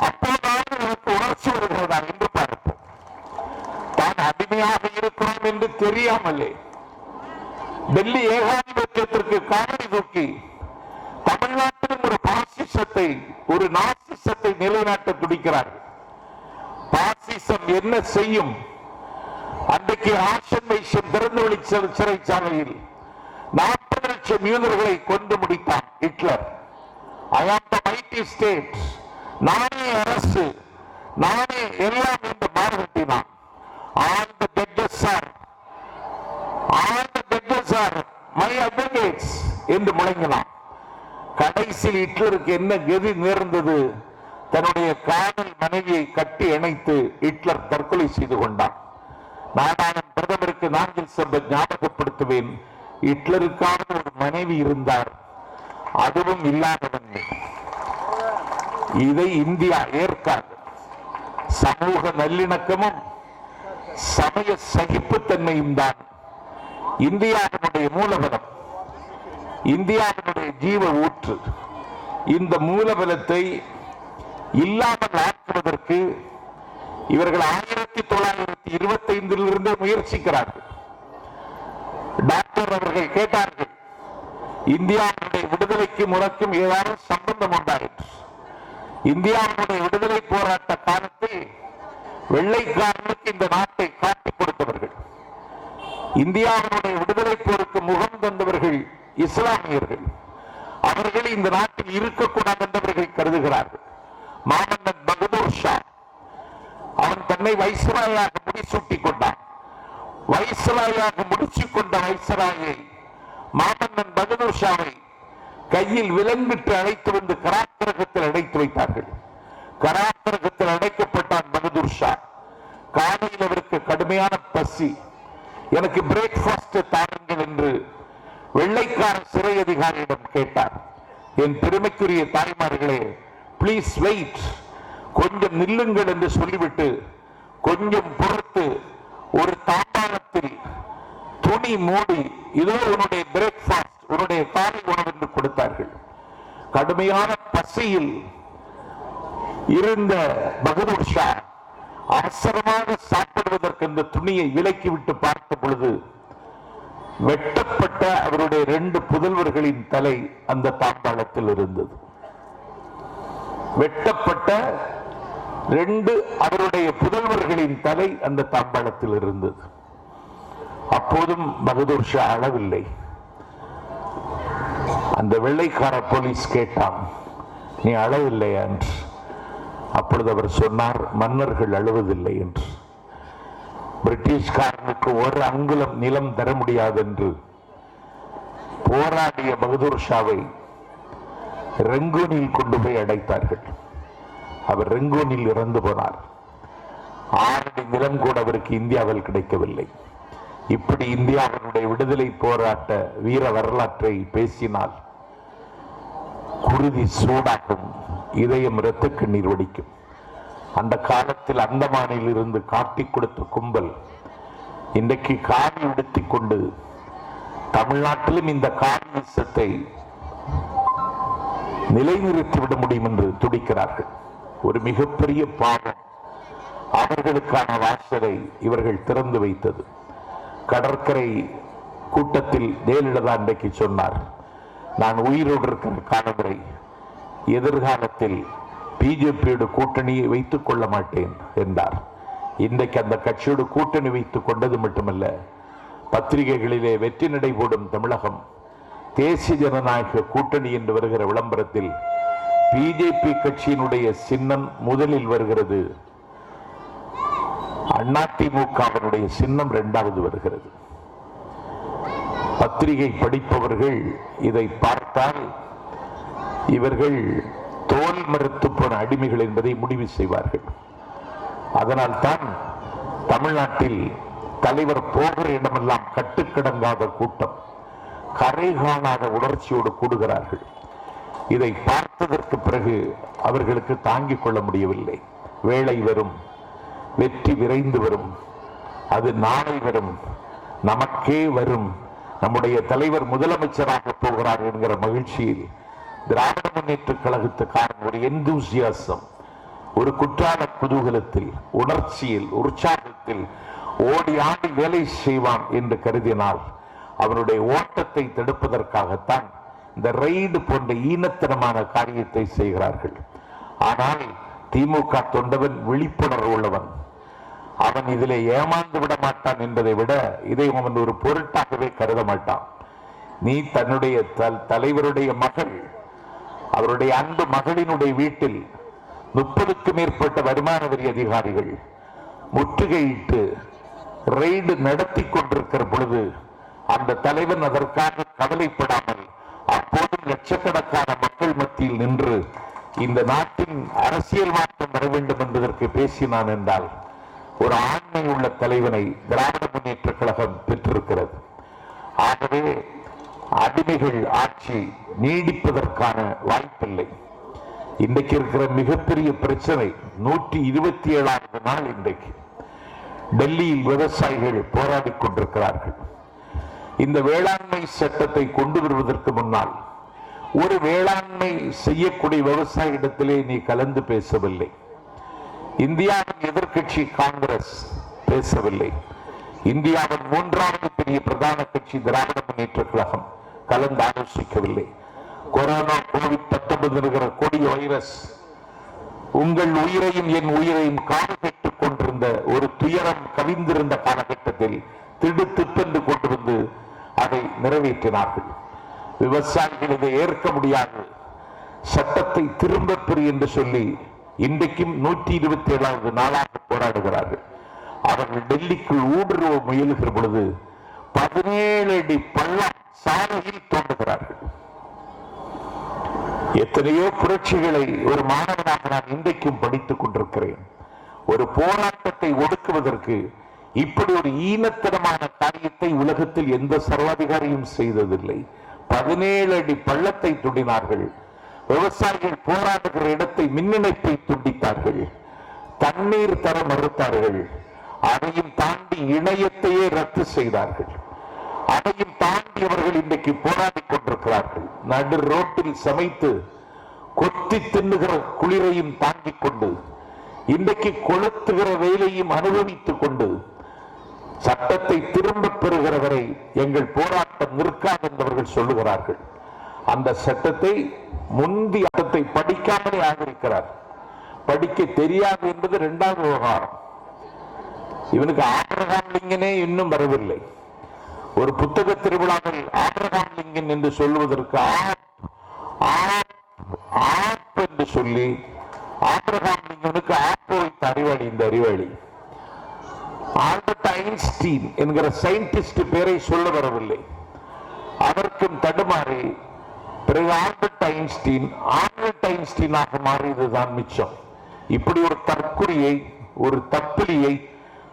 அப்போதாவது எனக்கு உணர்ச்சி வருகிறதா என்று பார்ப்போம். தான் அடிமையாக இருக்கிறோம் என்று தெரியாமலே டெல்லி ஏகாதிபத்தியத்திற்கு காவடி தூக்கி தமிழ்நாட்டிலும் ஒரு பாசிசத்தை, ஒரு நாசிசத்தை நிலைநாட்ட துடிக்கிறார்கள். பாசிசம் என்ன செய்யும்? அன்றைக்கு ஆஷன் வைஷன் திறந்தவெளி சிறைச்சாலையில் 40 லட்சம் யூதர்களை கொண்டு முடித்தான் Hitler. I am the mighty state, நானே அரசு, நானே எல்லாம் என்று மாறுபட்டினான். All the judges are my advocates என்று முழங்கினான். கடைசியில் ஹிட்லருக்கு என்ன கதி நேர்ந்தது? தன்னுடைய காதல் மனைவியை கட்டி இணைத்து ஹிட்லர் தற்கொலை செய்து கொண்டான். நாடாளும் பிரதமருக்கு நாங்கள் சென்ற ஞாபகப்படுத்துவேன், ஹிட்லருக்கான ஒரு மனைவி இருந்தார், அதுவும் இல்லாதவன். இதை இந்தியா ஏற்காது. சமூக நல்லிணக்கமும் சமய சகிப்புத்தன்மையும் தான் இந்தியாவினுடைய மூலபலம், இந்தியாவினுடைய ஜீவ ஊற்று. இந்த மூலபலத்தை இல்லாமல் ஆக்குவதற்கு இவர்கள் 1925 முயற்சிக்கிறார்கள். டாக்டர் அவர்கள் கேட்டார்கள், இந்தியாவுடைய விடுதலைக்கு முறக்கும் ஏதாவது சம்பந்தம் உண்டாயிற்று. இந்தியாவுடைய விடுதலை போராட்ட காலத்தில் வெள்ளைக்காரனுக்கு இந்த நாட்டை காட்டிக் கொடுத்தவர்கள், இந்தியாவுடைய விடுதலை போருக்கு முகம் தந்தவர்கள் இஸ்லாமியர்கள். அவர்கள் இந்த நாட்டில் இருக்கக்கூடாது என்றவர்கள் கருதுகிறார்கள். மாமன்னன் பகதூர் ஷா அவன் தன்னை வைஸ்ராயாக முடிசூட்டிக் கொண்டான். வைஸ்ராயாக முடிச்சுக்கொண்ட வைஸ்ராயை மாமன்னன் பகதூர் ஷாவை கையில் விலங்கிட்டு அழைத்து வந்து கராத்தரகத்தில் அடைத்து வைத்தார்கள். கராத்தரகத்தில் அடைக்கப்பட்டான் பகதூர் ஷா. காலையில் அவருக்கு கடுமையான பசி. எனக்கு பிரேக்பாஸ்ட் தாருங்கள் என்று வெள்ளைக்கார சிறை அதிகாரியிடம் கேட்டார். என் பெருமைக்குரிய தாய்மார்களே, பிளீஸ் வெயிட், கொஞ்சம் நில்லுங்கள் என்று சொல்லிவிட்டு கொஞ்சம் பொறுத்து ஒரு தாம்பாளத்தில் துணி மூடி இதோ உன்னுடைய பிரேக்பாஸ்ட், உன்னுடைய காலை உணவு என்று கொடுத்தார்கள். கடுமையான பசியில் இருந்த பகதூர் ஷா அவசரமாக சாப்பிடுவதற்கு இந்த துணியை விலக்கிவிட்டு பார்த்த பொழுது வெட்டப்பட்ட அவருடைய 2 புதல்வர்களின் தலை அந்த தாம்பாளத்தில் இருந்தது. வெட்டப்பட்ட 2 அவருடைய புதல்வர்களின் தலை அந்த தாம்பாளத்தில் இருந்தது. அப்போதும் பகதூர் ஷா அழவில்லை. அந்த வெள்ளைக்கார போலீஸ் கேட்டான், நீ அழவில்லையா என்று. அப்பொழுது அவர் சொன்னார், மன்னர்கள் அழுவதில்லை என்று. பிரிட்டிஷ்காரனுக்கு ஒரு அங்குலம் நிலம் தர முடியாது என்று போராடிய பகதூர் ஷாவை ரெங்கூனில் கொண்டு போய் அடைத்தார்கள். அவர் ரெங்கூனில் இறந்து போனார். 6 அடி நிலம் கூட அவருக்கு இந்தியாவில் கிடைக்கவில்லை. இப்படி இந்தியாவினுடைய விடுதலை போராட்ட வீர வரலாற்றை பேசினால் குருதி சூடாகும், இதயம் இரத்த கண்ணீர் வடிக்கும். அந்த காலத்தில் அந்தமானில் இருந்து காட்டிக் கொடுத்த கும்பல் இன்றைக்கு காவி உடுத்திக் கொண்டு தமிழ்நாட்டிலும் இந்த காவியத்தை நிலைநிறுத்திவிட முடியும் என்று துடிக்கிறார்கள். ஒரு மிகப்பெரிய பாவம். அவர்களுக்கான வாசலை இவர்கள் திறந்து வைத்தது. கடற்கரை கூட்டத்தில் ஜெயலலிதா இன்றைக்கு சொன்னார், நான் உயிரோடு இருக்கிற காலம் வரை எதிர்காலத்தில் பிஜேபியோட கூட்டணியை வைத்துக் கொள்ள மாட்டேன் என்றார். இன்றைக்கு அந்த கட்சியோடு கூட்டணி வைத்துக் கொண்டது மட்டுமல்ல, பத்திரிகைகளிலே வெற்றி நடை போடும் தமிழகம் தேசிய ஜனநாயக கூட்டணி என்று வருகிற விளம்பரத்தில் பிஜேபி கட்சியினுடைய சின்னம் முதலில் வருகிறது, அதிமுகவினுடைய சின்னம் 2வது வருகிறது. பத்திரிகை படிப்பவர்கள் இதை பார்த்தால் இவர்கள் தோல் மறுத்து போன அடிமைகள் என்பதை முடிவு செய்வார்கள். அதனால் தான் தமிழ்நாட்டில் தலைவர் போகிற இடமெல்லாம் கட்டுக்கடங்காத கூட்டம், கரை காணாத உணர்ச்சியோடு கூடுகிறார்கள். இதை பார்த்ததற்கு பிறகு அவர்களுக்கு தாங்கிக் கொள்ள முடியவில்லை. வேளை வரும், வெற்றி விரைந்து வரும், அது நாளை வரும், நமக்கே வரும், நம்முடைய தலைவர் முதலமைச்சராக போகிறார் என்கிற மகிழ்ச்சியில் திராவிட முன்னேற்ற கழகத்துக்கான ஒரு எந்தூசியாசம், ஒரு குற்றால குதூகலத்தில், உணர்ச்சியில், உற்சாகத்தில் ஓடி ஆடி வேலை செய்வான் என்று கருதினால் அவருடைய ஓட்டத்தை தடுப்பதற்காகத்தான் இந்த ரெய்டு போன்ற ஈனத்தனமான காரியத்தை செய்கிறார்கள். ஆனால் திமுக தொண்டவன் விழிப்புணர்வு உள்ளவன். அவன் இதிலே ஏமாந்து விட மாட்டான் என்பதை விட இதை அவன் ஒரு பொருட்டாகவே கருத மாட்டான். நீ தன்னுடைய தலைவருடைய மகள், அவருடைய அன்பு மகளினுடைய வீட்டில் 30க்கு மேற்பட்ட வருமான வரி அதிகாரிகள் முற்றுகையிட்டு ரெய்டு நடத்தி கொண்டிருக்கிற பொழுது அந்த தலைவன் அதற்காக கவலைப்படாமல் அப்போதும் லட்சக்கணக்கான மக்கள் மத்தியில் நின்று இந்த நாட்டின் அரசியல் மாற்றம் வர வேண்டும் என்பதற்கு பேசினான் என்றால் ஒரு ஆண்மை உள்ள தலைவனை திராவிட முன்னேற்ற கழகம் பெற்றிருக்கிறது. ஆகவே அடிமைகள் ஆட்சி நீடிப்பதற்கான வாய்ப்பில்லை. இன்றைக்கு இருக்கிற மிகப்பெரிய பிரச்சனை 127வது நாள் இன்றைக்கு டெல்லியில் விவசாயிகள் போராடி கொண்டிருக்கிறார்கள். இந்த வேளாண்மை சட்டத்தை கொண்டு வருவதற்கு முன்னால் ஒரு வேளாண்மை செய்யக்கூடிய விவசாயிடத்திலே நீ கலந்து பேசவில்லை. இந்தியாவின் எதிர்கட்சி காங்கிரஸ் பேசவில்லை. இந்தியாவின் 3வது பெரிய பிரதான கட்சி திராவிட முன்னேற்ற கழகம் கலந்து ஆலோசிக்கவில்லை. கொரோனா கோவிட்-19 என்கிற கொடிய வைரஸ் உங்கள் உயிரையும் என் உயிரையும் காவு கேட்டுக் கொண்டிருந்த ஒரு துயரம் கவிந்திருந்த காலகட்டத்தில் திடுத்திப்பென்று கொண்டு வந்து அதை நிறைவேற்றினார்கள். விவசாயிகள் இதை ஏற்க முடியாது, சட்டத்தை திரும்ப பெறு என்று சொல்லி இன்றைக்கும் 127வது நாளாக போராடுகிறார்கள். அவர்கள் டெல்லிக்குள் ஊடுருவ முயலுகிற பொழுது 17 அடி பள்ளம் சாலையில் தோன்றுகிறார்கள். எத்தனையோ புரட்சிகளை ஒரு மாணவனாக நான் இன்றைக்கும் படித்துக் கொண்டிருக்கிறேன். ஒரு போராட்டத்தை ஒடுக்குவதற்கு இப்படி ஒரு ஈனத்தனமான காரியத்தை உலகத்தில் எந்த சர்வாதிகாரியும் செய்ததில்லை. 17 அடி பள்ளத்தை துண்டினார்கள். விவசாயிகள் போராடுகிற இடத்தை மின்னிணைப்பை துண்டித்தார்கள். தண்ணீர் தர மறுத்தார்கள். அதையும் தாண்டி இணையத்தையே ரத்து செய்தார்கள். அதையும் தாண்டி அவர்கள் இன்றைக்கு போராடி கொண்டிருக்கிறார்கள். நடு ரோட்டில் சமைத்து கொத்தி தின்னுகிற குளிரையும் தாங்கிக் கொண்டு இன்றைக்கு கொளுத்துகிற வெயிலையும் அனுபவித்துக் கொண்டு சட்டத்தை திரும்ப பெறுகிற வரை எங்கள் போராட்டம் நிற்காது என்றவர்கள் சொல்லுகிறார்கள். அந்த சட்டத்தை முந்தி சட்டத்தை படிக்காமலே ஆதரிக்கிறார். படிக்க தெரியாது என்பது இரண்டாவது விவகாரம். இவனுக்கு ஆபிரகாம் லிங்கனே இன்னும் வரவில்லை. ஒரு புத்தக திருவிழாவில் ஆபிரகாம் லிங்கன் என்று சொல்லுவதற்கு ஆப் என்று சொல்லி ஆபிரகாம் லிங்கனுக்கு ஆப் வைத்த அறிவாளி இந்த அறிவாளி. ஆல்பர்ட் ஐன்ஸ்டீன் என்கிற சயின்டிஸ்ட் பேரை சொல்ல வரவில்லை. அதற்கும் தடுமாறி பிறகு ஆல்பர்ட் ஐன்ஸ்டீனாக மாறியதுதான் மிச்சம். இப்படி ஒரு தற்குறியை, ஒரு தப்பிலியை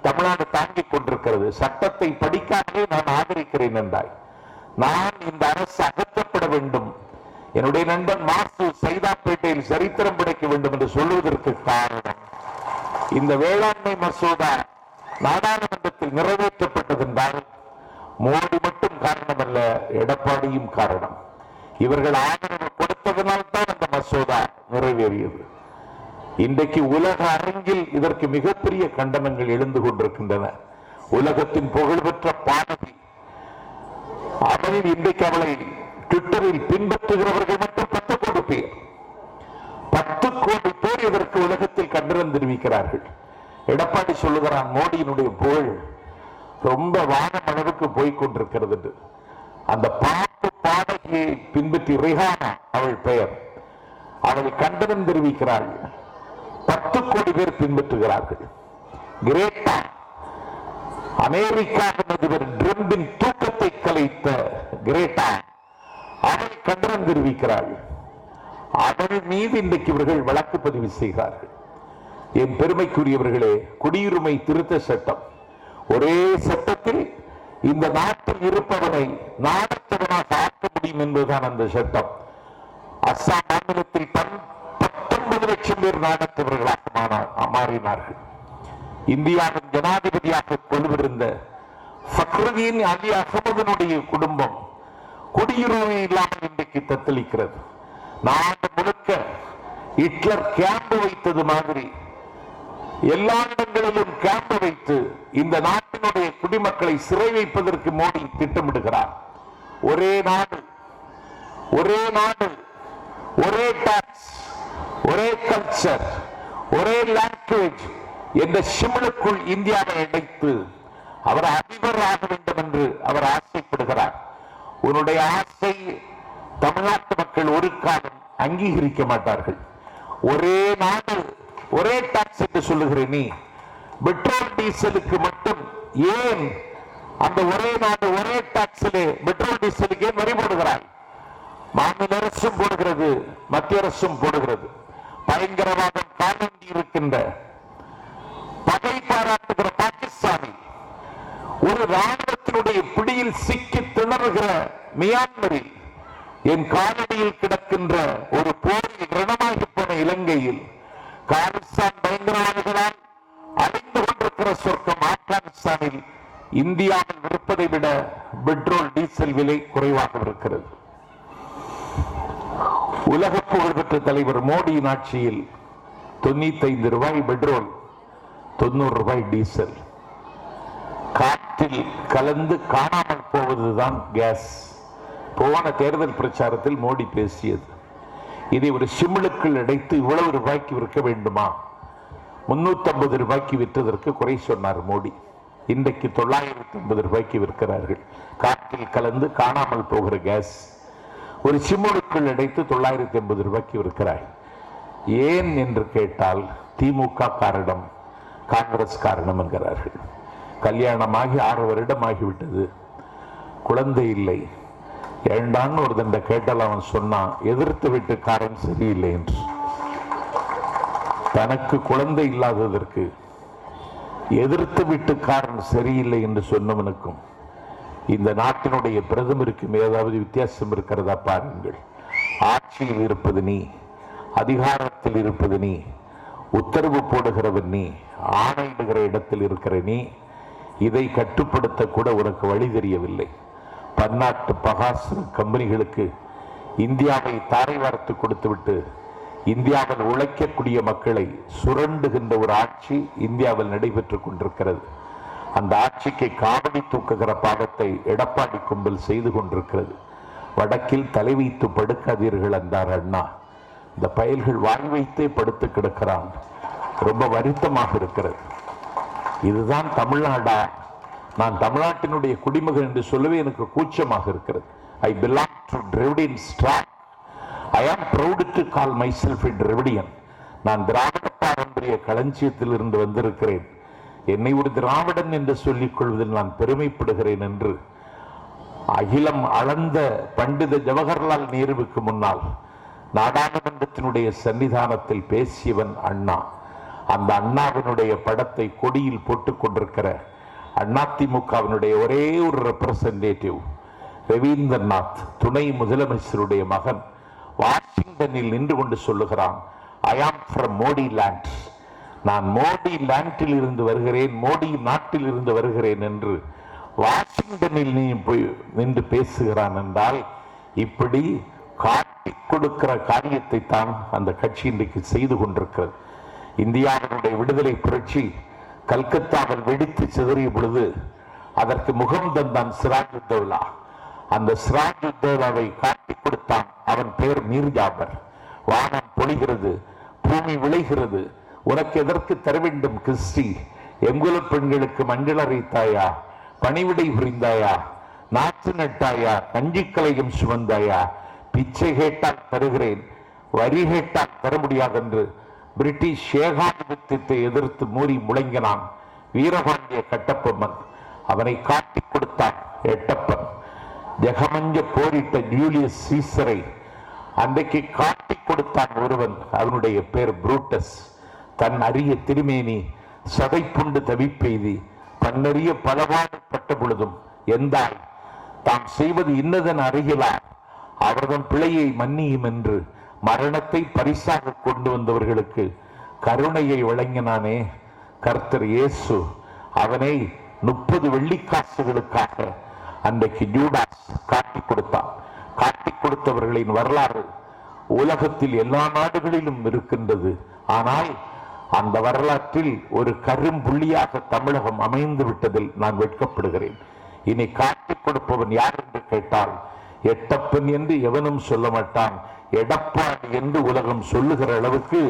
தமிழ்நாடு தாங்கிக் கொண்டிருக்கிறது. சட்டத்தை படிக்காமலே நான் ஆதரிக்கிறேன் என்றாய். நான் இந்த அரசு அகற்றப்பட வேண்டும், என்னுடைய நண்பன் மாசு சைதாப்பேட்டையில் சரித்திரம் படைக்க வேண்டும் என்று சொல்லுவதற்கு காரணம், இந்த வேளாண்மை மசோதா நாடாளுமன்றத்தில் நிறைவேற்றப்பட்டதென்றால் மோடி மட்டும் காரணமல்ல, எடப்பாடியும் காரணம். இவர்கள் ஆதரவு கொடுத்ததனால்தான் அந்த மசோதா நிறைவேறியது. இன்றைக்கு உலக அரங்கில் இதற்கு மிகப்பெரிய கண்டனங்கள் எழுந்து கொண்டிருக்கின்றன. உலகத்தின் புகழ்பெற்ற பாடகி, அவரில் இன்றைக்கு அவளை ட்விட்டரில் பின்பற்றுகிறவர்கள் மட்டும் 10 கோடி பேர், 10 கோடி பேர் இதற்கு உலகத்தில் கண்டனம் தெரிவிக்கிறார்கள். எடப்பாடி சொல்லுகிறான், மோடியினுடைய புகழ் ரொம்ப வானம் அளவுக்கு போய்கொண்டிருக்கிறது. அந்த பாட்டு பாடகியை பின்பற்றி ரிஹானா அவள் பெயர், அவள் கண்டனம் தெரிவிக்கிறாள். 10 கோடி பேர் பின்பற்றுகிறார்கள். கிரேட்டா, அமெரிக்காவின் அதிபர் ட்ரம்பின் தூக்கத்தை கலைத்த கிரேட்டா, அவள் கண்டனம் தெரிவிக்கிறாள். அவள் மீது இன்றைக்கு இவர்கள் வழக்கு பதிவு செய்கிறார்கள். என் பெருமைக்குரியவர்களே, குடியுரிமை திருத்த சட்டம், ஒரே சட்டத்தில் இந்த நாட்டில் இருப்பவனை நாடத்தவனாக ஆக்க முடியும் என்பதுதான் அந்த சட்டம். அஸ்ஸாம் மாநிலத்தில் 19 லட்சம் பேர் நாடத்தவர்களாக மாறினார்கள். இந்தியாவின் ஜனாதிபதியாக கொள்விருந்த ஃபக்ருதீன் அலி அகமதனுடைய குடும்பம் குடியுரிமை இல்லாமல் இன்றைக்கு தத்தளிக்கிறது. நாடு முழுக்க ஹிட்லர் கேம்பு வைத்தது மாதிரி எல்லா இடங்களிலும் கேம்பு வைத்து இந்த நாட்டினுடைய குடிமக்களை சிறை வைப்பதற்கு மோடி திட்டமிடுகிறார். ஒரே நாடு, ஒரே நாடு, ஒரே டாக்ஸ், ஒரே கல்ச்சர், ஒரே லாங்குவேஜ் என்ற சிமிழுக்குள் இந்தியாவை அடைத்து அவர் அதிபர் ஆக வேண்டும் என்று அவர் ஆசைப்படுகிறார். உன்னுடைய ஆசை தமிழ்நாட்டு மக்கள் ஒரு காலம் அங்கீகரிக்க மாட்டார்கள். ஒரே நாடு, ஒரே டாக்ஸ் என்று சொல்லுகிறேன். நீ பெட்ரோல் டீசலுக்கு மட்டும் ஏன் அந்த ஒரே நாடு ஒரே டாக்ஸிலே பெட்ரோல் டீசலுக்கு ஏன் வரி போடுகிறாய்? மாநில அரசும் போடுகிறது, மத்திய அரசும் போடுகிறது. பயங்கரவாதம் காலண்டி இருக்கின்ற, பகை பாராட்டுகிற பாகிஸ்தானில், ஒரு ராணுவத்தினுடைய பிடியில் சிக்கி திணறுகிற மியான்மரில், என் காலடியில் கிடக்கின்ற ஒரு போரில் ரணமாகி போன இலங்கையில், காலிஸ்தான் பயங்கரவாதிகளால் அடைந்து கொண்டிருக்கிற சொர்க்கம் ஆப்கானிஸ்தானில் இந்தியாவில் விற்பதை விட பெட்ரோல் டீசல் விலை குறைவாக இருக்கிறது. உலக புகழ்பெற்ற தலைவர் மோடியின் ஆட்சியில் 95 ரூபாய் பெட்ரோல், 90 ரூபாய் டீசல். காற்றில் கலந்து காணாமல் போவதுதான் கேஸ். போன தேர்தல் பிரச்சாரத்தில் மோடி பேசியது. இதை ஒரு சிமிழுக்குள் அடைத்து இவ்வளவு ரூபாய்க்கு விற்க வேண்டுமா? 350 ரூபாய்க்கு விற்றதற்கு குறை சொன்னார் மோடி. இன்றைக்கு 950 ரூபாய்க்கு விற்கிறார்கள். காற்றில் கலந்து காணாமல் போகிற கேஸ் ஒரு சிமிழுக்குள் அடைத்து 950 ரூபாய்க்கு விற்கிறாய். ஏன் என்று கேட்டால் திமுக காரணம், காங்கிரஸ் காரணம் என்கிறார்கள். கல்யாணமாகி 6 வருடம் ஆகிவிட்டது, குழந்தை இல்லை. ஏண்டான்னு ஒரு தண்டை கேட்டால் அவன் சொன்னான், எதிர்த்து வீட்டுக்காரன் சரியில்லை என்று. தனக்கு குழந்தை இல்லாததற்கு எதிர்த்து வீட்டுக்காரன் சரியில்லை என்று சொன்னவனுக்கும் இந்த நாட்டினுடைய பிரதமருக்கும் ஏதாவது வித்தியாசம் இருக்கிறதா பாருங்கள். ஆட்சியில் இருப்பது நீ, அதிகாரத்தில் இருப்பது நீ, உத்தரவு போடுகிறவன் நீ, ஆணையிடுகிற இடத்தில் இருக்கிற நீ. இதை கட்டுப்படுத்த கூட உனக்கு வழி தெரியவில்லை. பன்னாட்டு பகாசு கம்பெனிகளுக்கு இந்தியாவை தாரை வார்த்து கொடுத்துவிட்டு இந்தியாவில் உழைக்கக்கூடிய மக்களை சுரண்டுகின்ற ஒரு ஆட்சி இந்தியாவில் நடைபெற்றுக் கொண்டிருக்கிறது. அந்த ஆட்சிக்கு காவடி தூக்குகிற பாவத்தை எடப்பாடி கும்பல் செய்து கொண்டிருக்கிறது. வடக்கில் தலை வைத்து படுக்காதீர்கள் என்றார் அண்ணா. இந்த பயல்கள் வாய் வைத்தே படுத்து கிடக்கிறான். ரொம்ப வருத்தமாக இருக்கிறது. இதுதான் தமிழ்நாடா? நான் தமிழ்நாட்டினுடைய குடிமகன் என்று சொல்லவே எனக்கு கூச்சமாக இருக்கிறது. I belong to Dravidian stock. I am proud to call myself a Dravidian. நான் திராவிட பாரம்பரிய களஞ்சியத்தில் இருந்து வந்திருக்கிறேன். என்னை ஒரு திராவிடன் என்று சொல்லிக் கொள்வதில் நான் பெருமைப்படுகிறேன் என்று அகிலம் அளந்த பண்டித ஜவஹர்லால் நேருவுக்கு முன்னால் நாடாளுமன்றத்தினுடைய சன்னிதானத்தில் பேசியவன் அண்ணா. அந்த அண்ணாவினுடைய படத்தை கொடியில் போட்டுக் கொண்டிருக்கிற அதிமுகவினுடைய ஒரே ஒரு ரெப்ரசன்டேட்டிவ் ரவீந்திரநாத், துணை முதலமைச்சருடைய மகன், வாஷிங்டனில் நின்று கொண்டு சொல்லுகிறான், ஐ ஆம் ஃப்ரம் மோடி லேண்ட். நான் மோடி லேண்டில் இருந்து வருகிறேன், மோடி நாட்டில் இருந்து வருகிறேன் என்று வாஷிங்டனில் நீ போய் நின்று பேசுகிறான் என்றால் இப்படி காட்டி கொடுக்கிற காரியத்தை தான் அந்த கட்சி இன்றைக்கு செய்து கொண்டிருக்கிறது. இந்தியாவினுடைய விடுதலை புரட்சி கல்கத்தாவில் வெடித்து சிதறிய பொழுது அதற்கு முகம் தந்தான் சிராஜுத்தௌலா. அந்த சிராஜுத்தௌலாவை காட்டி கொடுத்தான். அவன் பெயர் மீர் ஜாபர். வானம் பொழிகிறது, பூமி விளைகிறது, உனக்கு எதற்கு தர வேண்டும் கிறிஸ்டி? எங்குல பெண்களுக்கு மஞ்சள் அரைத்தாயா, பணிவிடை புரிந்தாயா, நாற்று நட்டாயா, கஞ்சிக்கலையும் சுமந்தாயா, பிச்சை கேட்டால் தருகிறேன், வரி கேட்டால் தர முடியாது என்று பிரிட்டிஷ் ஏகாதிபத்தியத்தை எதிர்த்து மூறி முழங்கினான் வீரபாண்டிய கட்டபொம்மன். அவனை காட்டி கொடுத்தான் எட்டப்பன். ஜெகமஞ்ச போரிட்ட ஜூலியஸ் சீசரை அன்றைக்கு காட்டி கொடுத்தான் ஒருவன். அவனுடைய பேர் புரூட்டஸ். தன் அரிய திருமேனி சதைப்புண்டு தவிப்பெய்தி பன்னறிய பலவாடுபட்ட பொழுதும் எந்தாய் தாம் செய்வது இன்னதன் அருகிலார் அவர்தம் பிழையை மன்னியும் என்று மரணத்தை பரிசாக கொண்டு வந்தவர்களுக்கு கருணையை வழங்கினானே கர்த்தர் இயேசு. அவனை 30 வெள்ளிக்காசுகளுக்காக அன்றைக்கு ஜூடாஸ் காட்டி கொடுத்தான். காட்டி கொடுத்தவர்களின் வரலாறு உலகத்தில் எல்லா நாடுகளிலும் இருக்கின்றது. ஆனால் அந்த வரலாற்றில் ஒரு கரும்புள்ளியாக தமிழகம் அமைந்து விட்டதில் நான் வெட்கப்படுகிறேன். இனி காட்டி கொடுப்பவன் யார் என்று கேட்டால் எட்டப்பன் என்று எவனும் சொல்ல மாட்டான், எடப்பாடி என்று உலகம் சொல்லுகிற அளவுக்கு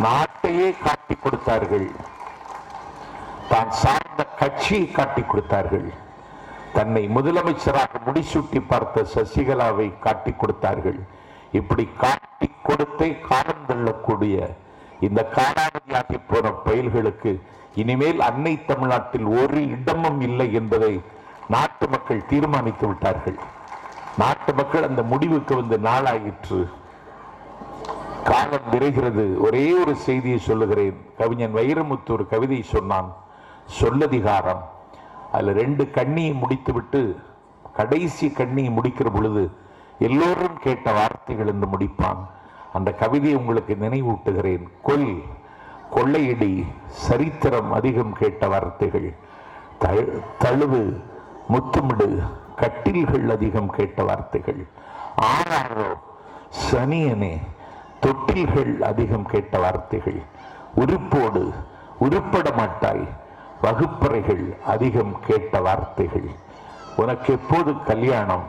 நாட்டையே காட்டி கொடுத்தார்கள். தான் சார்ந்த கட்சியை காட்டி கொடுத்தார்கள். தன்னை முதலமைச்சராக முடிசூட்டி பார்த்த சசிகலாவை காட்டி கொடுத்தார்கள். இப்படி காட்டி கொடுத்தே காலம் தள்ளக்கூடிய இந்த காலாவதியாகி போன பயல்களுக்கு இனிமேல் அன்னை தமிழ்நாட்டில் ஒரு இடமும் இல்லை என்பதை நாட்டு மக்கள் தீர்மானித்து விட்டார்கள். நாட்டு மக்கள் அந்த முடிவுக்கு வந்து நாளாயிற்று. காலம் விரைகிறது. ஒரே ஒரு செய்தியை சொல்லுகிறேன். கவிஞன் வைரமுத்து ஒரு கவிதை சொன்னான், சொல்லதிகாரம். அதுல 2 கண்ணியை முடித்துவிட்டு கடைசி கண்ணியை முடிக்கிற பொழுது எல்லோரும் கேட்ட வார்த்தைகள் என்று முடிப்பான். அந்த கவிதையை உங்களுக்கு நினைவூட்டுகிறேன். கொள்ளையடி, சரித்திரம் அதிகம் கேட்ட வார்த்தைகள், தழுவு, முத்துமிடு, கட்டில்கள் அதிகம் கேட்ட வார்த்தைகள், ஆறாரோ, சனியனே, தொட்டில்கள் அதிகம் கேட்ட வார்த்தைகள், உருப்போடு, உருப்பட மாட்டாய், வகுப்பறைகள் அதிகம் கேட்ட வார்த்தைகள், உனக்கு எப்போது கல்யாணம்,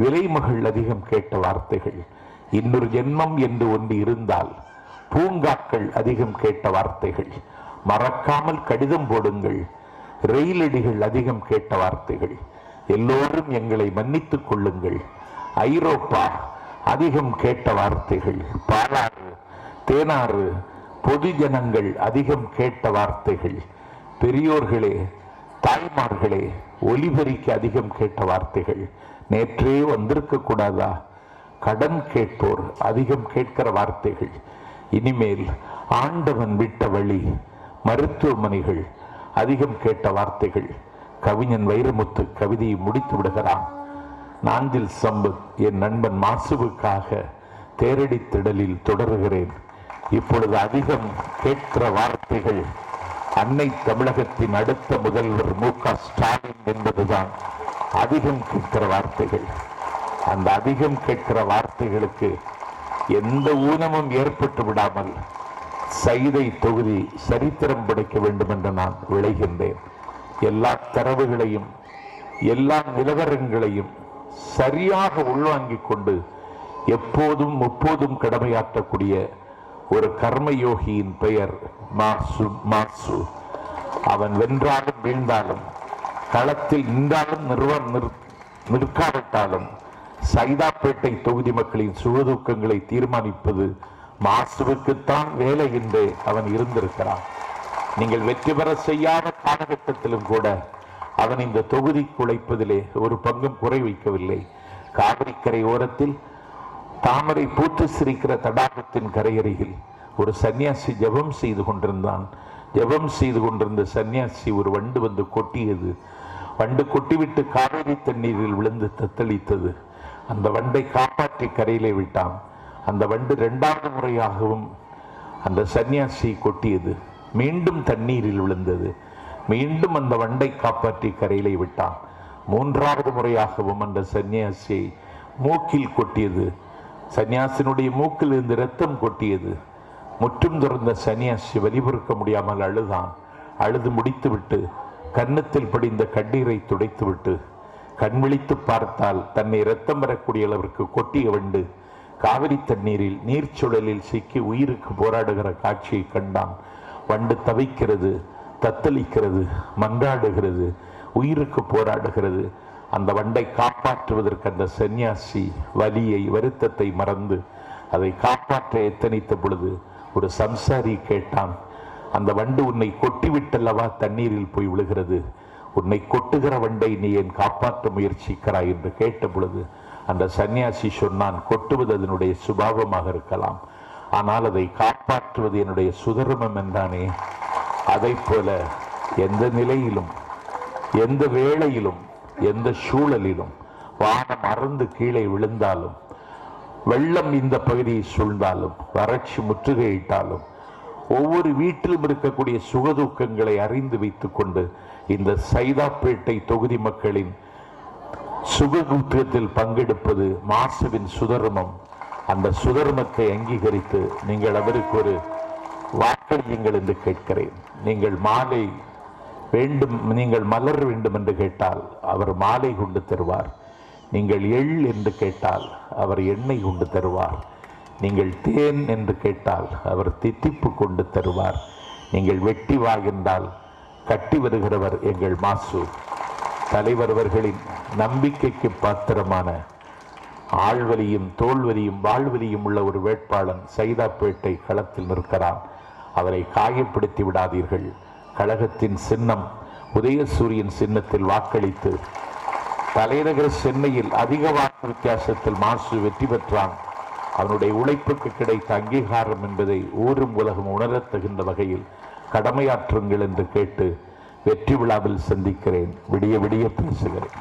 விலைமகள் அதிகம் கேட்ட வார்த்தைகள், இன்னொரு ஜென்மம் என்று ஒன்று இருந்தால் பூங்காக்கள் அதிகம் கேட்ட வார்த்தைகள், மறக்காமல் கடிதம் போடுங்கள், ரயிலடிகள் அதிகம் கேட்ட வார்த்தைகள், எல்லோரும் எங்களை மன்னித்துக் கொள்ளுங்கள், ஐரோப்பா அதிகம் கேட்ட வார்த்தைகள், பாலாறு, தேனாறு, பொதுஜனங்கள் அதிகம் கேட்ட வார்த்தைகள், பெரியோர்களே, தாய்மார்களே, ஒலிபெருக்கி அதிகம் கேட்ட வார்த்தைகள், நேற்றே வந்திருக்க கூடாதா, கடன் கேட்போர் அதிகம் கேட்கிற வார்த்தைகள், இனிமேல் ஆண்டவன் விட்ட வழி, மருத்துவமனைகள் அதிகம் கேட்ட வார்த்தைகள். கவிஞன் வைரமுத்து கவிதையை முடித்து விடுகிறான். நாஞ்சில் சம்பத் என் நண்பன் மாசுவுக்காக தேரடி திடலில் தொடருகிறேன். இப்பொழுது அதிகம் கேட்கிற வார்த்தைகள் அன்னை தமிழகத்தின் அடுத்த முதல்வர் மு.க. ஸ்டாலின் என்பதுதான் அதிகம் கேட்கிற வார்த்தைகள். அந்த அதிகம் கேட்கிற வார்த்தைகளுக்கு எந்த ஊனமும் ஏற்பட்டு விடாமல் சைதை தொகுதி சரித்திரம் படைக்க வேண்டும் என்று நான் விளைகின்றேன். எல்லா தரவுகளையும் எல்லா நிலவரங்களையும் சரியாக உள்வாங்கிக் கொண்டு எப்போதும் முப்போதும் கடமையாற்றக்கூடிய ஒரு கர்மயோகியின் பெயர் மாசு. அவன் வென்றாலும் வீழ்ந்தாலும், களத்தில் நின்றாலும் நிற்காவிட்டாலும், சைதாப்பேட்டை தொகுதி மக்களின் சுகதுக்கங்களை தீர்மானிப்பது மாசுவுக்குத்தான் வேலை என்று அவன் இருந்திருக்கிறான். நீங்கள் வெற்றி பெற செய்யாத காலகட்டத்திலும் கூட அவன் இந்த தொகுதிக்கு உழைப்பதிலே ஒரு பங்கும் குறை வைக்கவில்லை. காவிரிக்கரை ஓரத்தில் தாமரை பூத்து சிரிக்கிற தடாகத்தின் கரையருகில் ஒரு சன்னியாசி ஜெபம் செய்து கொண்டிருந்தான். ஜெபம் செய்து கொண்டிருந்த சன்னியாசி ஒரு வண்டு வந்து கொட்டியது. வண்டு கொட்டிவிட்டு காவேரி தண்ணீரில் விழுந்து தத்தளித்தது. அந்த வண்டை காப்பாற்றி கரையிலே விட்டான். அந்த வண்டு இரண்டாவது முறையாகவும் அந்த சன்னியாசி கொட்டியது. மீண்டும் தண்ணீரில் விழுந்தது. மீண்டும் அந்த வண்டை காப்பாற்றி கரையிலே விட்டான். மூன்றாவது முறையாகவும் அந்த சன்னியாசியை மூக்கில் கொட்டியது. சன்னியாசினுடைய மூக்கில் இருந்து இரத்தம் கொட்டியது. முற்றும் துறந்த சன்னியாசி வலிபொறுக்க முடியாமல் அழுதான். அழுது முடித்துவிட்டு கன்னத்தில் படிந்த கண்ணீரை துடைத்துவிட்டு கண் விழித்து பார்த்தால் தன்னை இரத்தம் வரக்கூடிய அளவிற்கு கொட்டிய வண்டு காவிரி தண்ணீரில் நீர்ச்சுழலில் சிக்கி உயிருக்கு போராடுகிற காட்சியை கண்டான். வண்டு தவிக்கிறது, தத்தளிக்கிறது, மன்றாடுகிறது, உயிருக்கு போராடுகிறது. அந்த வண்டை காப்பாற்றுவதற்கு அந்த சன்னியாசி வலியை, வருத்தத்தை மறந்து அதை காப்பாற்ற எத்தனித்த பொழுது ஒரு சம்சாரி கேட்டான், அந்த வண்டு உன்னை கொட்டிவிட்டல்லவா தண்ணீரில் போய் விழுகிறது, உன்னை கொட்டுகிற வண்டை நீ ஏன் காப்பாற்ற முயற்சிக்கிறாய் என்று கேட்ட பொழுது அந்த சன்னியாசி சொன்னான், கொட்டுவது அதனுடைய சுபாவமாக இருக்கலாம், ஆனால் அதை காப்பாற்றுவது என்னுடைய சுதர்மம் என்றானே. அதை போல எந்த நிலையிலும், எந்த வேளையிலும், எந்த சூழலிலும், வானம் அறந்து கீழே விழுந்தாலும், வெள்ளம் இந்த பகுதியை சூழ்ந்தாலும், வறட்சி முற்றுகையிட்டாலும், ஒவ்வொரு வீட்டிலும் இருக்கக்கூடிய சுகதுக்கங்களை அறிந்து வைத்துக் கொண்டு இந்த சைதாப்பேட்டை தொகுதி மக்களின் சுகதுக்கத்தில் பங்கெடுப்பது மாசுவின் சுதர்மம். அந்த சுதர்மத்தை அங்கீகரித்து நீங்கள் அவருக்கு ஒரு வாக்களியுங்கள் என்று கேட்கிறேன். நீங்கள் மாலை வேண்டும், நீங்கள் மலர் வேண்டும் என்று கேட்டால் அவர் மாலை கொண்டு தருவார். நீங்கள் எள் என்று கேட்டால் அவர் எண்ணெய் கொண்டு தருவார். நீங்கள் தேன் என்று கேட்டால் அவர் தித்திப்பு கொண்டு தருவார். நீங்கள் வெட்டி வா என்றால் கட்டி வருகிறவர் எங்கள் மாசு. தலைவர் அவர்களின் நம்பிக்கைக்கு பாத்திரமான ஆழ்வலியும் தோல்வலியும் வாழ்வலியும் உள்ள ஒரு வேட்பாளன் சைதாப்பேட்டை களத்தில் நிற்கிறான். அவரை காயப்படுத்தி விடாதீர்கள். கழகத்தின் சின்னம் உதயசூரியன் சின்னத்தில் வாக்களித்து தலைநகர் சென்னையில் அதிக வாக்கு வித்தியாசத்தில் மாசு வெற்றி பெற்றான். அவனுடைய உழைப்புக்கு கிடைத்த அங்கீகாரம் என்பதை ஊரும் உலகம் உணரத்தகுந்த வகையில் கடமையாற்றுங்கள் என்று கேட்டு வெற்றி விழாவில் சந்திக்கிறேன். விடிய விடிய பேசுகிறேன்.